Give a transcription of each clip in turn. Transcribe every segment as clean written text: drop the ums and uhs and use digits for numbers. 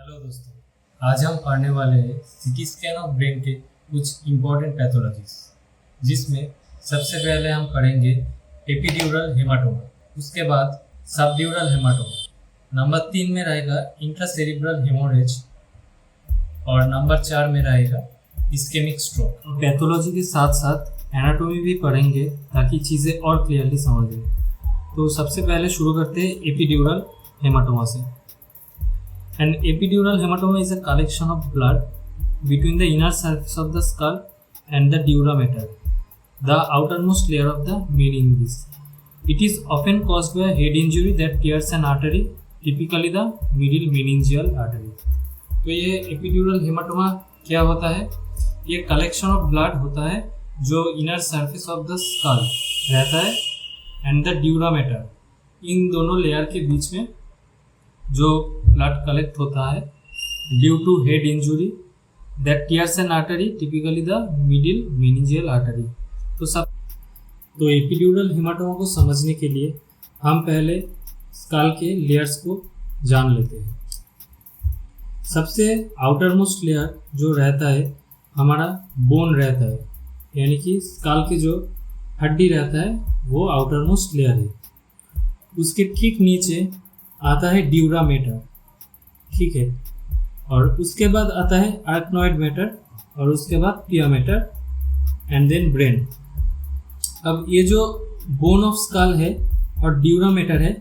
Hello दोस्तों, आज हम पढ़ने वाले हैं सीटी स्कैन ऑफ ब्रेन के कुछ इम्पोर्टेंट पैथोलॉजीज, जिसमें सबसे पहले हम पढ़ेंगे एपिड्यूरल हेमाटोमा, उसके बाद सबड्यूरल हेमाटोमा, नंबर 3 में रहेगा इंट्रासेरिब्रल हेमोरेज और नंबर 4 में रहेगा इस्केमिक स्ट्रोक। पैथोलॉजी के साथ साथ एनाटोमी भी पढ़ेंगे ताकि चीज़ें और क्लियरली समझें। तो सबसे पहले शुरू करते हैं एपिड्यूरल हेमाटोमा से। An epidural hematoma is a collection of blood between the inner surface of the skull and the dura mater, the outermost layer of the meninges. It is often caused by a head injury that tears an artery, typically the middle meningeal artery. तो ये epidural haematoma क्या होता है? ये collection of blood होता है जो inner surface of the school रहता है एंड द ड्यूरा मैटर, इन दोनों लेयर के बीच में जो ब्लड कलेक्ट होता है due to head injury that tears an artery, typically the middle meningeal artery. तो एपिड्यूरल हेमाटोमा को समझने के लिए हम पहले स्कल के लेयर्स को जान लेते हैं। सबसे आउटर मोस्ट लेयर जो रहता है हमारा बोन रहता है, यानी कि स्कल के जो हड्डी रहता है वो आउटर मोस्ट लेयर है। उसके ठीक नीचे आता है ड्यूरा मैटर, ठीक है, और उसके बाद आता है आर्कनॉइड मैटर और उसके बाद पिया मैटर एंड देन ब्रेन। अब ये जो बोन ऑफ स्कल है और ड्यूरा मैटर है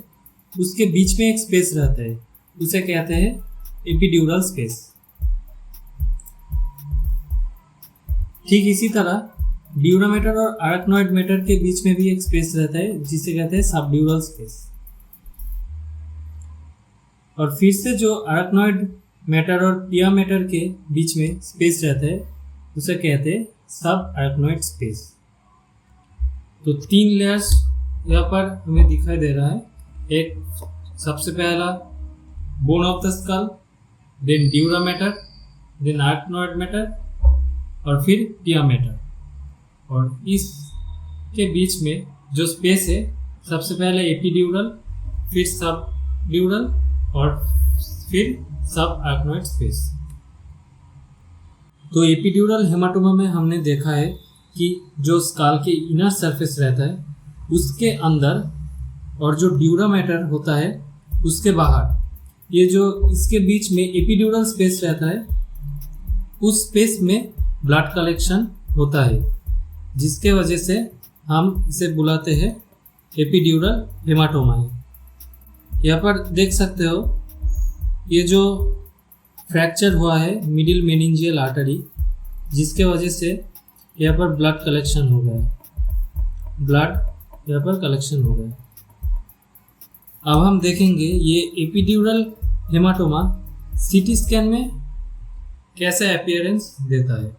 उसके बीच में एक स्पेस रहता है, उसे कहते हैं एपिड्यूरल स्पेस। ठीक इसी तरह ड्यूरा मैटर और आर्कनॉइड मैटर के बीच में भी एक स्पेस रहता है जिसे कहते हैं सबड्यूरल स्पेस। और फिर से जो आर्कनॉइड मैटर और पिया मैटर के बीच में स्पेस रहता है उसे कहते हैं सब आर्कनॉइड स्पेस। तो 3 लेयर्स यहाँ पर हमें दिखाई दे रहा है। एक सबसे पहला bone of the skull, then dura mater, then arachnoid mater और फिर पिया मैटर। और इसके बीच में जो स्पेस है सबसे पहले एपिड्यूरल, फिर सबड्यूरल और फिर सब आर्कनॉइड स्पेस। तो एपिड्यूरल हेमाटोमा में हमने देखा है कि जो स्कल के इनर सरफेस रहता है उसके अंदर और जो ड्यूरा मैटर होता है उसके बाहर, ये जो इसके बीच में एपिड्यूरल स्पेस रहता है उस स्पेस में ब्लड कलेक्शन होता है, जिसके वजह से हम इसे बुलाते हैं एपिड्यूरल हेमाटोमा। यहाँ पर देख सकते हो ये जो फ्रैक्चर हुआ है मिडिल मेनिंजियल आर्टरी, जिसके वजह से यहाँ पर ब्लड कलेक्शन हो गया, ब्लड यहाँ पर कलेक्शन हो गया। अब हम देखेंगे ये एपिड्यूरल हेमाटोमा सीटी स्कैन में कैसे अपीयरेंस देता है।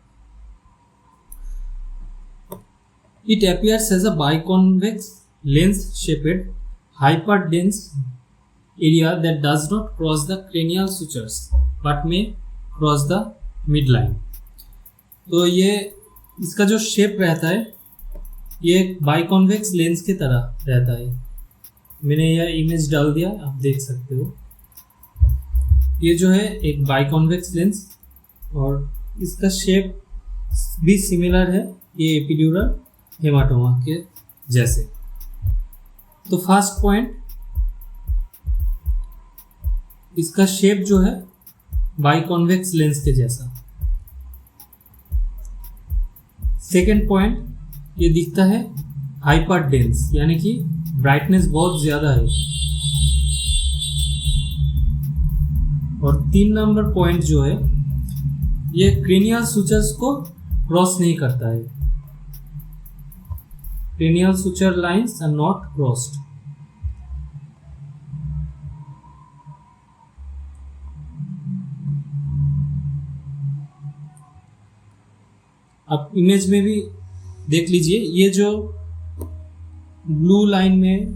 It appears as a biconvex lens-shaped hyperdense area that does not cross the cranial sutures but may cross the midline। तो ये इसका जो शेप रहता है ये बाइकॉन्वेक्स लेंस की तरह रहता है। मैंने यह इमेज डाल दिया, आप देख सकते हो। ये जो है एक बाइकॉन्वेक्स लेंस और इसका शेप भी सिमिलर है ये एपिड्यूरल हेमाटोमा के जैसे। तो फर्स्ट पॉइंट, इसका शेप जो है बाइकॉन्वेक्स लेंस के जैसा। सेकेंड पॉइंट, ये दिखता है हाइपर डेंस, यानी कि ब्राइटनेस बहुत ज्यादा है। और 3 नंबर पॉइंट जो है ये क्रेनियल सुचर्स को क्रॉस नहीं करता है। Cranial suture lines are not crossed। अब इमेज में भी देख लीजिए, ये जो ब्लू लाइन में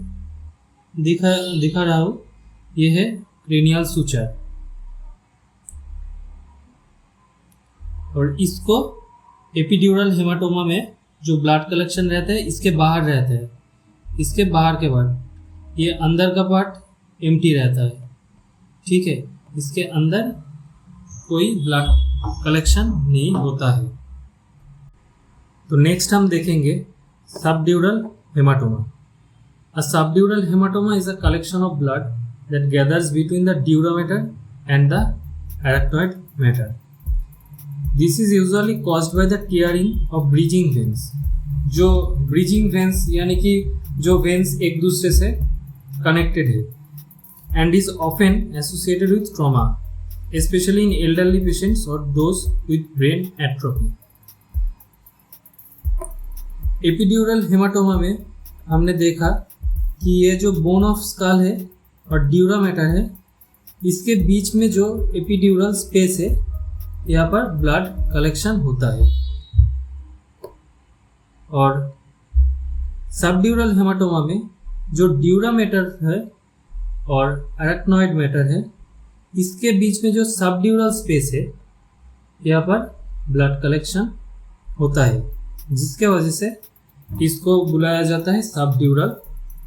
दिखा रहा हो ये है क्रेनियल सुचर, और इसको एपिड्यूरल हेमाटोमा में जो ब्लड कलेक्शन रहता है इसके बाहर रहता है। इसके बाहर के बाद ये अंदर का पार्ट एम्प्टी रहता है, ठीक है। इसके अंदर कोई ब्लड कलेक्शन नहीं होता है। तो नेक्स्ट हम देखेंगे subdural haematoma. A subdural hematoma is a collection of blood that gathers between the dura mater and the arachnoid matter. This is usually caused by the tearing of bridging veins. जो bridging veins यानी कि जो veins एक दूसरे से connected है and is often associated with trauma, especially in elderly patients or those with brain atrophy. Epidural hematoma में हमने देखा कि ये जो बोन ऑफ स्कल है और ड्यूरा मैटर है, इसके बीच में जो एपिड्यूरल स्पेस है, यहाँ पर ब्लड कलेक्शन होता है। और सबड्यूरल हेमाटोमा में जो ड्यूरा मैटर है और अरेक्नॉइड मैटर है, इसके बीच में जो सबड्यूरल स्पेस है, यहाँ पर ब्लड कलेक्शन होता है, जिसके वजह से इसको बुलाया जाता है सबड्यूरल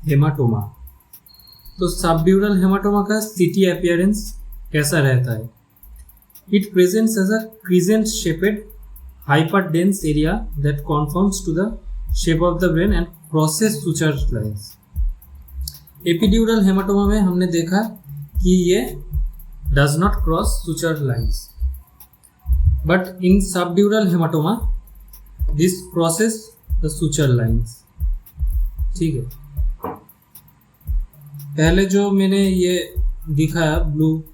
हेमाटोमा। तो सबड्यूरल हेमाटोमा का सिटी अपीयरेंस कैसा रहता है? It presents as a crescent shaped hyper dense area that conforms to the shape of the brain and crosses suture lines. Epidural hematoma में हमने देखा कि ये does not cross suture lines, but in subdural hematoma this crosses the suture lines. ठीक है, पहले जो मैंने ये दिखाया ब्लू,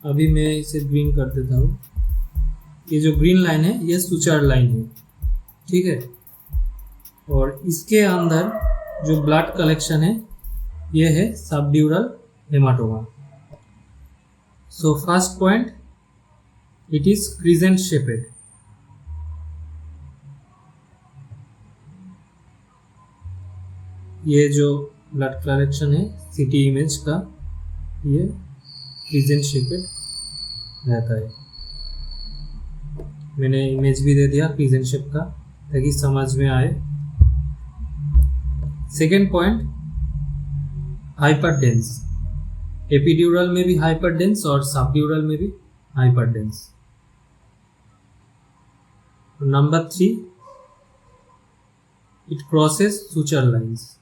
अभी मैं इसे ग्रीन कर देता हूँ। ये जो ग्रीन लाइन है ये सुचर लाइन है, ठीक है। और इसके अंदर जो ब्लड कलेक्शन है ये है subdural haematoma. So first point, it is crescent shaped. ये जो ब्लड कलेक्शन है सिटी इमेज का, ये क्रिसेंट शेपेड रहता है। मैंने इमेज भी दे दिया क्रिसेंट शेप का ताकि समझ में आए। Second point, hyper dense. Epidural में भी हाइपर डेंस और सबड्यूरल में भी hyper dense. Number 3, it crosses suture lines.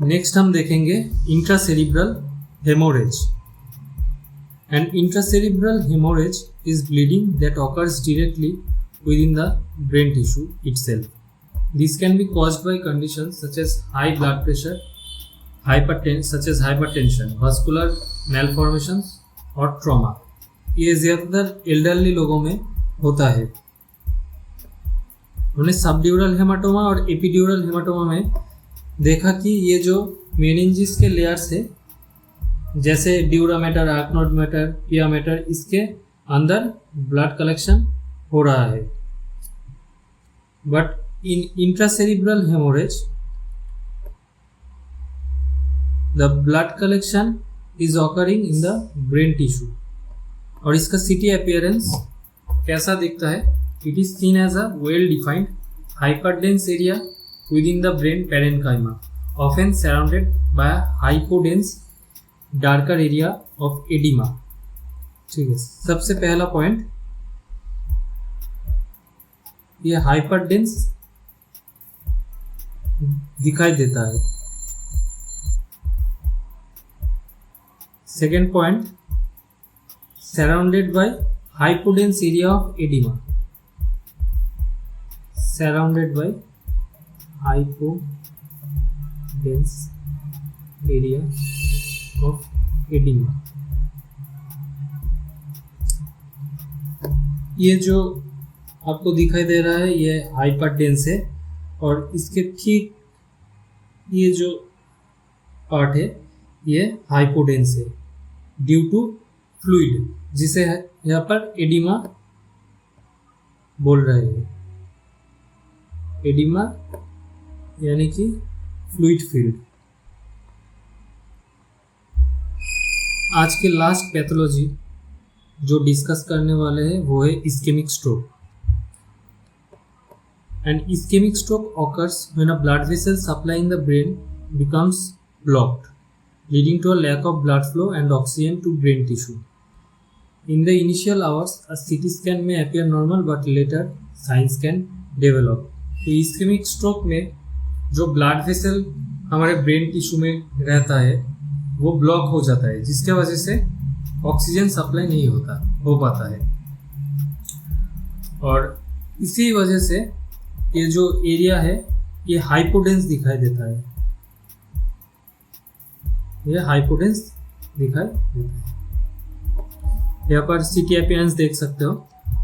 Next हम देखेंगे intracerebral hemorrhage. And intracerebral hemorrhage is bleeding that occurs directly within the brain tissue itself. This can be caused by conditions such as high blood pressure, hypertension, vascular malformations और trauma. ये ज़्यादातर elderly लोगों में होता है। उन्हें subdural haematoma और epidural hematoma में देखा कि ये जो मेनिंजिस के लेयर्स है, जैसे dura mater, arachnoid mater, pia mater, इसके अंदर ब्लड कलेक्शन हो रहा है। But in intracerebral hemorrhage the blood collection is occurring in the brain tissue. और इसका सिटी अपीयरेंस कैसा दिखता है? It is seen as a well defined hyperdense area within the brain parenchyma, often surrounded by a hypodense darker area of edema. ठीक है, सबसे पहला point, ये हाइपरडेंस दिखाई देता है। Second point, surrounded by hypodense area of edema. Surrounded by hypodense area of edema। ये जो आपको दिखाई दे रहा है ये हाइपरडेंस है, और इसके ठीक ये जो पार्ट है ये हाइपोडेंस है ड्यू टू फ्लूइड, जिसे यहाँ पर एडिमा बोल रहे हैं। एडिमा यानी कि फ्लूइड फील्ड। आज के लास्ट पैथोलॉजी जो डिस्कस करने वाले हैं वो है ischaemic stroke. And ischaemic stroke occurs when a blood vessel supplying the brain becomes blocked, leading to a lack of blood flow and oxygen to brain tissue. In the initial hours, a CT scan may appear normal, but later signs can develop. तो ischemic stroke में जो blood vessel हमारे brain tissue में रहता है वो block हो जाता है, जिसके वजह से ऑक्सीजन सप्लाई नहीं हो पाता है, और इसी वजह से ये जो एरिया है ये हाइपोडेंस दिखाई देता है। ये हाइपोडेंस दिखाई देता है। यहाँ पर सीटी अपीयरेंस देख सकते हो।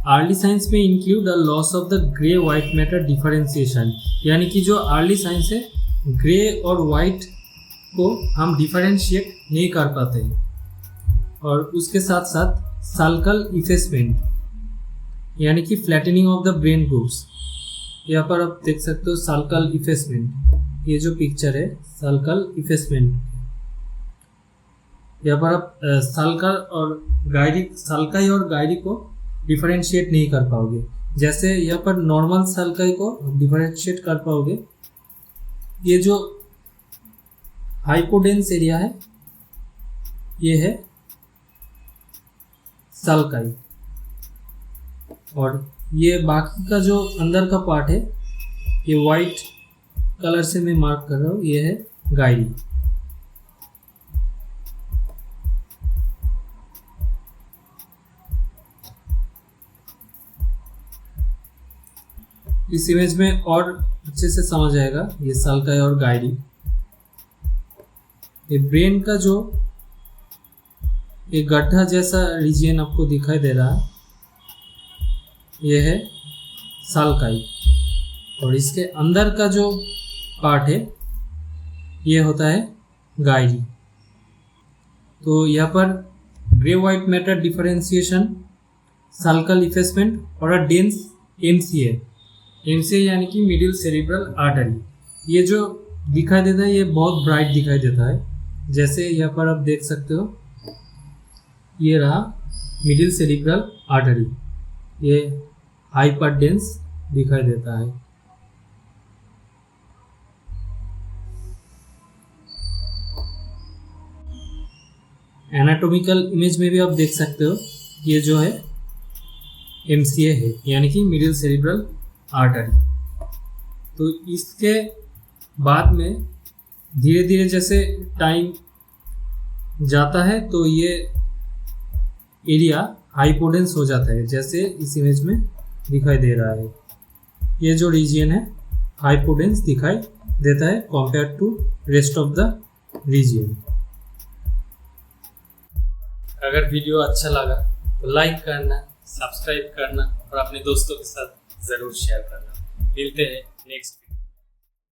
अर्ली साइंस में include the loss of the grey white matter differentiation, यानी कि जो अर्ली साइंस है ग्रे और वाइट को हम डिफरेंशिएट नहीं कर पाते हैं, और उसके साथ साथ साल्कल इफेसमेंट यानी कि flattening of the brain grooves. यहाँ पर आप देख सकते हो साल्कल इफेसमेंट, ये जो पिक्चर है साल्कल इफेसमेंट। यहाँ पर आप साल्काई और गायरी को डिफरेंशिएट नहीं कर पाओगे। जैसे यहाँ पर नॉर्मल साल्काई को डिफरेंशिएट कर पाओगे। ये जो हाइपोडेंस एरिया है ये है साल्काई, और ये बाकी का जो अंदर का पार्ट है ये वाइट कलर से मैं मार्क कर रहा हूँ, ये है गायरी। इस इमेज में और अच्छे से समझ आएगा ये साल्काई और गायरी। ये ब्रेन का जो एक गड्ढा जैसा रीजन आपको दिखाई दे रहा है ये है साल्काई, और इसके अंदर का जो पार्ट है ये होता है गायरी। तो यहाँ पर grey white matter differentiation, sulcal effacement और अ डेंस एमसीए यानी कि मिडिल सेरिब्रल आर्टरी, ये जो दिखाई देता है ये बहुत ब्राइट दिखाई देता है। जैसे यहाँ पर आप देख सकते हो ये रहा मिडिल सेरिब्रल आर्टरी, ये हाइपर डेंस दिखाई देता है। एनाटॉमिकल इमेज में भी आप देख सकते हो ये जो है एमसीए है यानी कि मिडिल सेरिब्रल आर्टरी। तो इसके बाद में धीरे धीरे जैसे टाइम जाता है तो ये एरिया हाइपोडेंस हो जाता है, जैसे इस इमेज में दिखाई दे रहा है। ये जो रीजन है हाइपोडेंस दिखाई देता है compare to rest of the region. अगर वीडियो अच्छा लगा तो लाइक करना, सब्सक्राइब करना और अपने दोस्तों के साथ ज़रूर शेयर करना। मिलते हैं नेक्स्ट